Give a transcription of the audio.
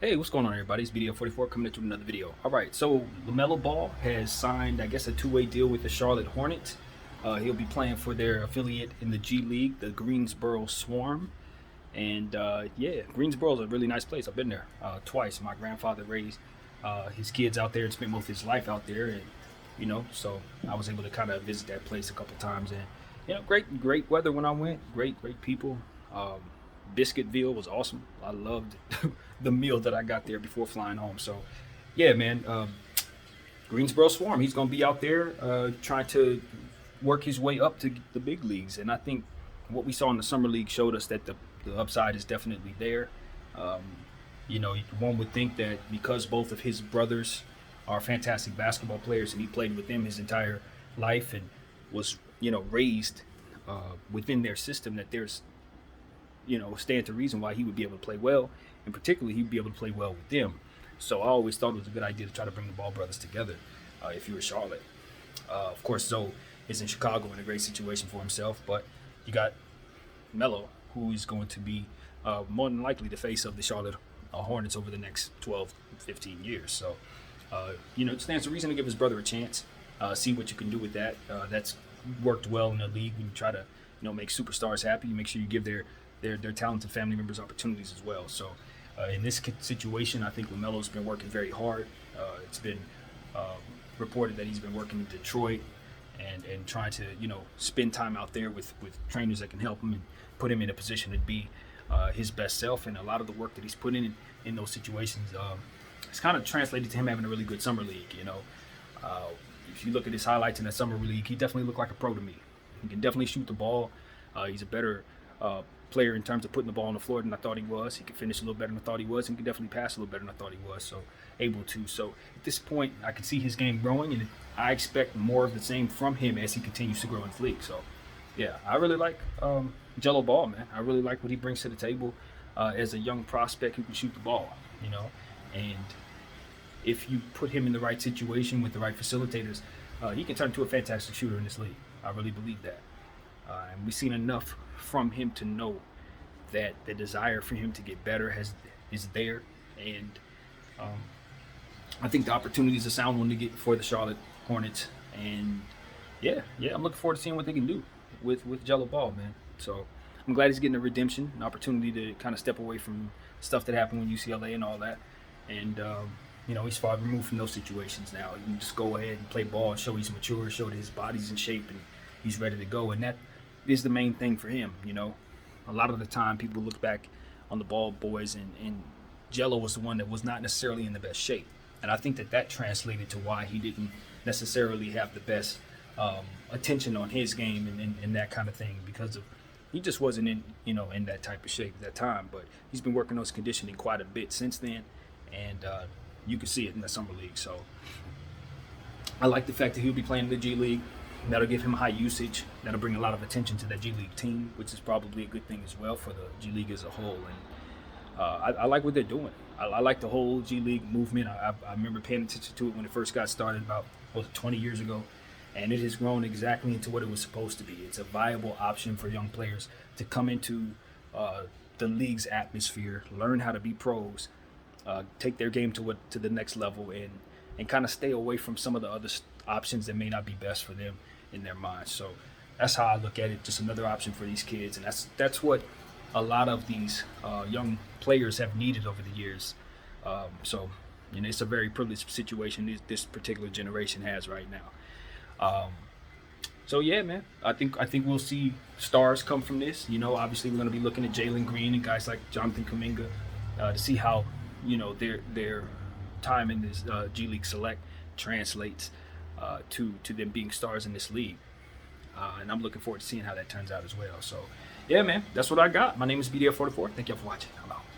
Hey, what's going on, everybody? It's BDO44 coming into another video. All right, so LaMelo Ball has signed, I guess, a two-way deal with the Charlotte Hornets. He'll be playing for their affiliate in the G League, the Greensboro Swarm. And yeah, Greensboro is a really nice place. I've been there twice. My grandfather raised his kids out there and spent most of his life out there, and so I was able to kind of visit that place a couple times. And great weather when I went. Great people. Biscuitville was awesome. I loved the meal that I got there before flying home. So, yeah, man, Greensboro Swarm. He's going to be out there trying to work his way up to the big leagues. And I think what we saw in the summer league showed us that the upside is definitely there. Um, One would think that because both of his brothers are fantastic basketball players, and he played with them his entire life and was raised within their system, that there's stand to reason why he would be able to play well, and particularly he'd be able to play well with them. So I always thought it was a good idea to try to bring the Ball brothers together. If you were Charlotte, of course, Zoe is in Chicago in a great situation for himself, but you got Melo, who is going to be more than likely the face of the Charlotte Hornets over the next 12, 15 years. So, it stands to reason to give his brother a chance, see what you can do with that. That's worked well in the league when you try to, make superstars happy. You make sure you give their talented family members opportunities as well. So in this situation, I think LaMelo's been working very hard. It's been reported that he's been working in Detroit and trying to spend time out there with trainers that can help him and put him in a position to be his best self. And a lot of the work that he's put in those situations, it's kind of translated to him having a really good summer league. If you look at his highlights in that summer league, he definitely looked like a pro to me. He can definitely shoot the ball. He's a better player in terms of putting the ball on the floor than I thought he was. He could finish a little better than I thought he was, and could definitely pass a little better than I thought he was. So able to. So at this point, I can see his game growing, and I expect more of the same from him as he continues to grow in the league. So yeah, I really like Gelo Ball, man. I really like what he brings to the table as a young prospect who can shoot the ball. And if you put him in the right situation with the right facilitators, he can turn into a fantastic shooter in this league. I really believe that. And we've seen enough from him to know that the desire for him to get better is there. And I think the opportunity is a sound one to get for the Charlotte Hornets. And yeah, I'm looking forward to seeing what they can do with Gelo Ball, man. So I'm glad he's getting a redemption, an opportunity to kind of step away from stuff that happened with UCLA and all that. And he's far removed from those situations now. He can just go ahead and play ball and show he's mature, show that his body's in shape and he's ready to go. And that is the main thing for him. A lot of the time people look back on the Ball boys and Gelo was the one that was not necessarily in the best shape. And I think that translated to why he didn't necessarily have the best attention on his game and that kind of thing, because of he just wasn't in that type of shape at that time. But he's been working on his conditioning quite a bit since then, and you can see it in the summer league. So I like the fact that he'll be playing in the G League. That'll give him high usage. That'll bring a lot of attention to that G League team, which is probably a good thing as well for the G League as a whole. And I like what they're doing. I like the whole G League movement. I remember paying attention to it when it first got started about 20 years ago, and it has grown exactly into what it was supposed to be. It's a viable option for young players to come into the league's atmosphere, learn how to be pros, take their game to the next level, and kind of stay away from some of the other options that may not be best for them in their minds. So that's how I look at it. Just another option for these kids, and that's what a lot of these young players have needed over the years. So it's a very privileged situation this particular generation has right now. So yeah, man, I think we'll see stars come from this. Obviously we're going to be looking at Jalen Green and guys like Jonathan Kuminga to see how their time in this G League Select translates to them being stars in this league. And I'm looking forward to seeing how that turns out as well. So, yeah, man, that's what I got. My name is BDF44. Thank y'all for watching. I'm out.